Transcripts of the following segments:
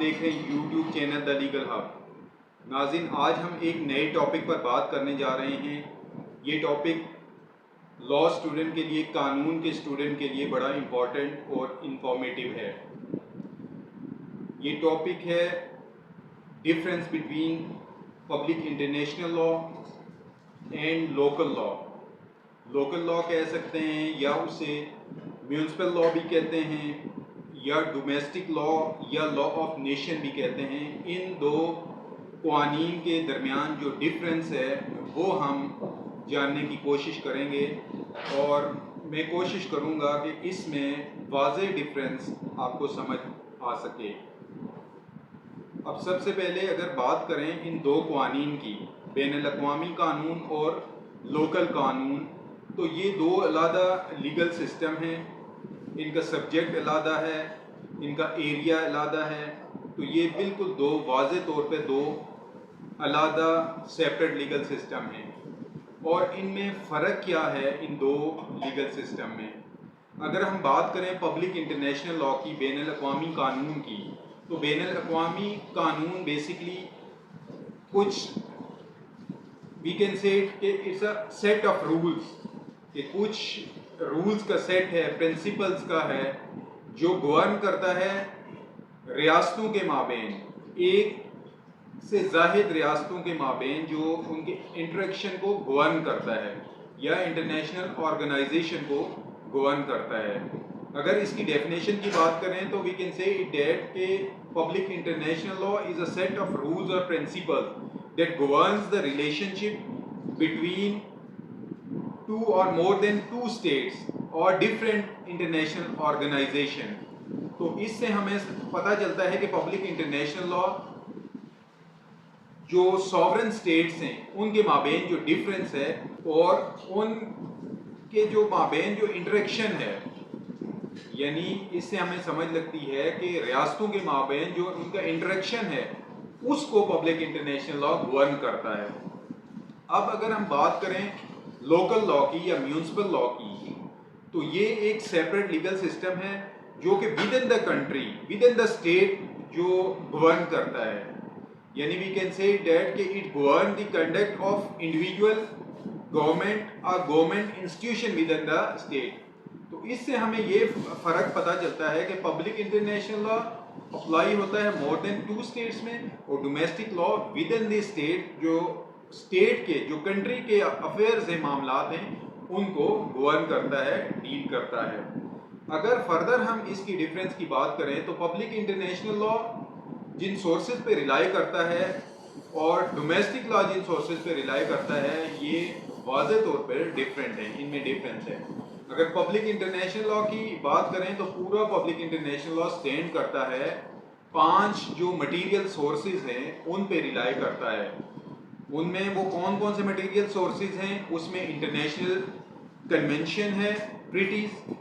دیکھ رہے ہیں YouTube channel the legal hub. ناظرین، آج ہم ایک نئے ٹاپک پر بات کرنے جا رہے ہیں۔ یہ ٹاپک لاء اسٹوڈنٹ کے لیے، قانون کے اسٹوڈنٹ کے لیے بڑا امپورٹنٹ اور انفارمیٹیو ہے۔ یہ ٹاپک ہے difference between public international law and local law. Local law کہہ سکتے ہیں یا اسے میونسپل لاء بھی کہتے ہیں، یا ڈومیسٹک لاء یا لاء آف نیشن بھی کہتے ہیں۔ ان دو قوانین کے درمیان جو ڈفرینس ہے وہ ہم جاننے کی کوشش کریں گے، اور میں کوشش کروں گا کہ اس میں واضح ڈفرینس آپ کو سمجھ آ سکے۔ اب سب سے پہلے اگر بات کریں ان دو قوانین کی، بین الاقوامی قانون اور لوکل قانون، تو یہ دو علیحدہ لیگل سسٹم ہیں۔ ان کا سبجیکٹ علیحدہ ہے، ان کا ایریا علیحدہ ہے، تو یہ بالکل دو واضح طور پہ دو علیحدہ سیپریٹ لیگل سسٹم ہیں۔ اور ان میں فرق کیا ہے ان دو لیگل سسٹم میں؟ اگر ہم بات کریں پبلک انٹرنیشنل لاء کی، بین الاقوامی قانون کی، تو بین الاقوامی قانون بیسیکلی کچھ وی کین سے کہ it's a set of rules, کہ کچھ رولز کا سیٹ ہے، پرنسپلز کا ہے، جو گورن کرتا ہے ریاستوں کے مابین، ایک سے زائد ریاستوں کے مابین، جو ان کے انٹریکشن کو گورن کرتا ہے یا انٹرنیشنل آرگنائزیشن کو گورن کرتا ہے۔ اگر اس کی ڈیفینیشن کی بات کریں تو وی کین سے دیٹ کہ public international law is a set of rules اور principles that governs the relationship between two or more than two states or different international organization۔ تو اس سے ہمیں پتہ چلتا ہے کہ پبلک انٹرنیشنل لاء جو سوورن اسٹیٹس ہیں ان کے مابین جو ڈفرینس ہے، اور ان کے جو مابین جو انٹریکشن ہے، یعنی اس سے ہمیں سمجھ لگتی ہے کہ ریاستوں کے مابین جو ان کا انٹریکشن ہے اس کو پبلک انٹرنیشنل لاء گورن کرتا ہے۔ اب اگر ہم بات کریں لوکل لاء کی یا میونسپل لاء کی، تو یہ ایک سیپریٹ لیگل سسٹم ہے جو کہ within the country, within the state جو گورن کرتا ہے۔ یعنی وی کین سے دیٹ کہ it govern the conduct of individual government اور government institution within the state. تو اس سے ہمیں یہ فرق پتہ چلتا ہے کہ پبلک انٹرنیشنل لاء اپلائی ہوتا ہے مور دین ٹو اسٹیٹس میں، اور domestic law with in the state, جو اسٹیٹ کے جو کنٹری کے افیئرز ہیں، معاملات ہیں، ان کو گورن کرتا ہے، ڈیل کرتا ہے۔ اگر فردر ہم اس کی ڈفرینس کی بات کریں تو پبلک انٹرنیشنل لاء جن سورسز پہ ریلائی کرتا ہے اور ڈومیسٹک لاء جن سورسز پہ ریلائی کرتا ہے، یہ واضح طور پہ ڈفرینٹ ہیں، ان میں ڈفرینس ہے۔ اگر پبلک انٹرنیشنل لاء کی بات کریں تو پورا پبلک انٹرنیشنل لاء سٹینڈ کرتا ہے 5 جو مٹیریل سورسز ہیں ان پہ ریلائی کرتا ہے۔ ان میں وہ کون کون سے مٹیریل سورسز ہیں؟ اس میں انٹرنیشنل کنونشن ہے، ٹریٹیز،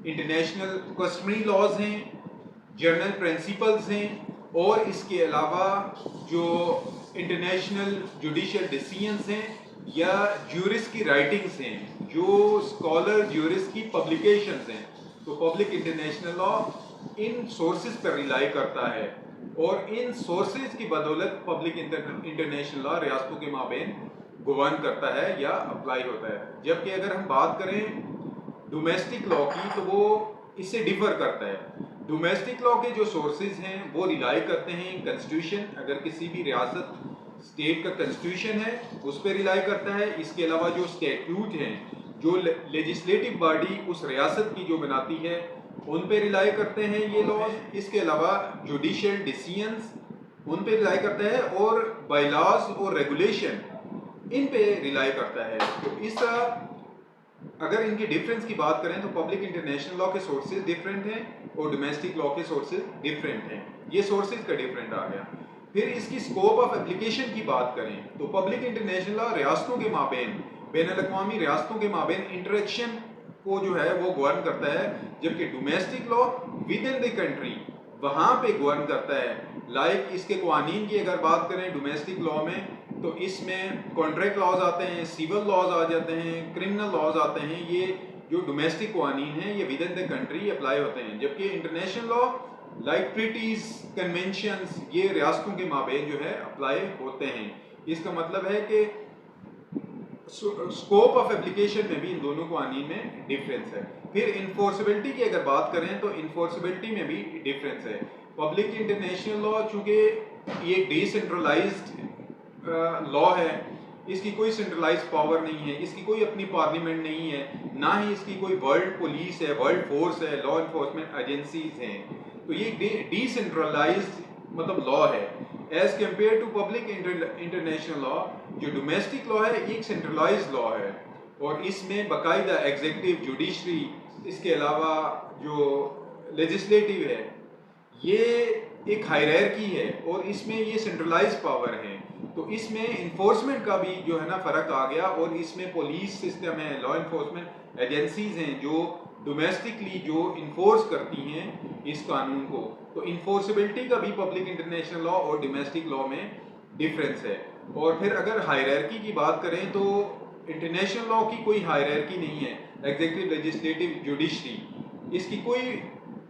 انٹرنیشنل کسٹمری لاز ہیں، جرنل پرنسپلز ہیں، اور اس کے علاوہ جو انٹرنیشنل جوڈیشل ڈیسیژنز ہیں یا جیورسٹ کی رائٹنگز ہیں، جو اسکالر جیورسٹ کی پبلیکیشنز ہیں۔ تو پبلک انٹرنیشنل لاء ان سورسز پر ریلائی کرتا ہے، اور ان سورسز کی بدولت پبلک انٹرنیشنل لاء ریاستوں کے مابین گورن کرتا ہے یا اپلائی ہوتا ہے۔ جبکہ اگر ہم بات کریں ڈومیسٹک لاء کی تو وہ اس سے ڈیفر کرتا ہے۔ ڈومیسٹک لاء کے جو سورسز ہیں وہ ریلائی کرتے ہیں کنسٹیٹیوشن، اگر کسی بھی ریاست اسٹیٹ کا کنسٹیٹیوشن ہے اس پہ ریلائی کرتا ہے۔ اس کے علاوہ جو اسٹیٹیوٹ ہیں، جو لیجسلیٹو باڈی اس ریاست کی جو بناتی ہے، ان پہ ریلائی کرتے ہیں یہ لاز۔ اس کے علاوہ جوڈیشل ڈیسیژنز ان پہ ریلائی کرتا ہے، اور بائی لاز اور ریگولیشن ان پہ ریلائی کرتا ہے۔ تو اس طرح اگر ان کی ڈفرینس کی بات کریں تو پبلک انٹرنیشنل لاء کے سورسز ڈفرینٹ ہیں اور ڈومیسٹک لاء کے سورسز ڈفرینٹ ہیں۔ یہ سورسز کا ڈفرینٹ آ گیا۔ پھر اس کی اسکوپ آف اپلیکیشن کی بات کریں تو پبلک انٹرنیشنل لاء ریاستوں کے مابین، بین الاقوامی ریاستوں کے مابین انٹریکشن کو جو ہے وہ گورن کرتا ہے، جبکہ domestic law with in the country وہاں پہ گورن کرتا ہے۔ لائک اس کے قوانین کی اگر بات کریں ڈومیسٹک لاء میں، تو اس میں کانٹریکٹ لاز آتے ہیں، سیول لاز آ جاتے ہیں، کرمنل لاز آتے ہیں۔ یہ جو ڈومیسٹک قوانین ہیں یہ with in the country apply ہوتے ہیں، جبکہ international law like treaties conventions یہ ریاستوں کے مابین جو ہے اپلائی ہوتے ہیں. اس کا مطلب ہے کہ اسکوپ آف اپلیکیشن میں بھی ان دونوں قوانین میں ڈفرینس ہے. پھر انفورسبلٹی کی اگر بات کریں تو انفورسبلٹی میں بھی ڈفرینس ہے. پبلک انٹرنیشنل لا چونکہ یہ ڈی سینٹرلائزڈ لا ہے, اس کی کوئی سینٹرلائز پاور نہیں ہے, اس کی کوئی اپنی پارلیمنٹ نہیں ہے, نہ ہی اس کی کوئی ورلڈ پولیس ہے, ورلڈ فورس ہے, لا انفورسمنٹ ایجنسیز ہیں. تو یہ ڈی سینٹرلائزڈ مطلب لا ہے as compared to public international law. جو ڈومیسٹک لا ہے یہ ایک سینٹرلائزڈ لا ہے اور اس میں باقاعدہ ایگزیکٹو, جوڈیشری, اس کے علاوہ جو لیجسلیٹو ہے یہ ایک ہائرارکی ہے اور اس میں یہ سینٹرلائز پاور ہے. تو اس میں انفورسمنٹ کا بھی جو ہے نا فرق آ گیا اور اس میں پولیس سسٹم ہے, لا انفورسمنٹ ایجنسیز ہیں جو ڈومیسٹکلی جو انفورس کرتی ہیں اس قانون کو. تو انفورسبلٹی کا بھی پبلک انٹرنیشنل لا اور ڈومیسٹک لا میں ڈفرینس ہے. اور پھر اگر ہائرارکی کی بات کریں تو انٹرنیشنل لا کی کوئی ہائرارکی نہیں ہے, ایگزیکٹو, لیجسلیٹو, جوڈیشری, اس کی کوئی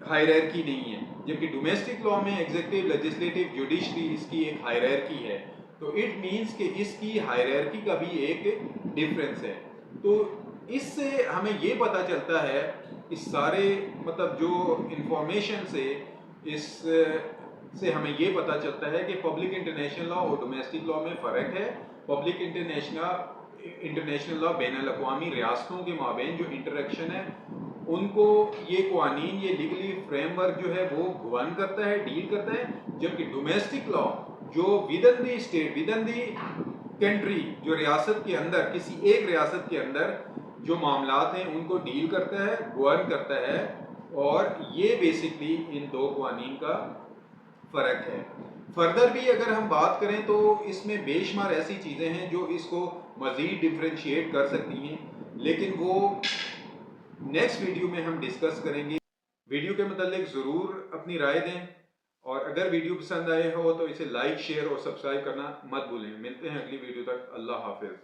ہائرارکی نہیں ہے. جبکہ ڈومیسٹک لا میں ایگزیکٹو, لیجسلیٹو, جوڈیشری اس کی ایک ہائرارکی ہے. تو اٹ مینس کہ اس کی ہائرارکی کا بھی ایک ڈفرینس ہے. تو اس سے ہمیں یہ پتہ چلتا ہے, اس سارے مطلب جو انفارمیشن سے اس سے ہمیں یہ پتہ چلتا ہے کہ پبلک انٹرنیشنل لا اور ڈومیسٹک لا میں فرق ہے. پبلک انٹرنیشنل لا بین الاقوامی ریاستوں کے مابین جو انٹریکشن ہے ان کو یہ قوانین, یہ لیگلی فریم ورک جو ہے وہ گورن کرتا ہے, ڈیل کرتا ہے. جبکہ ڈومیسٹک لا جو with in the state, with in the country, جو ریاست کے اندر, کسی ایک ریاست کے اندر جو معاملات ہیں ان کو ڈیل کرتا ہے, گورن کرتا ہے. اور یہ بیسکلی ان دو قوانین کا فرق ہے. فردر بھی اگر ہم بات کریں تو اس میں بے شمار ایسی چیزیں ہیں جو اس کو مزید ڈفرینشیٹ کر سکتی ہیں, لیکن وہ نیکسٹ ویڈیو میں ہم ڈسکس کریں گے. ویڈیو کے متعلق ضرور اپنی رائے دیں اور اگر ویڈیو پسند آئے ہو تو اسے لائک, شیئر اور سبسکرائب کرنا مت بھولیں. ملتے ہیں اگلی ویڈیو تک. اللہ حافظ.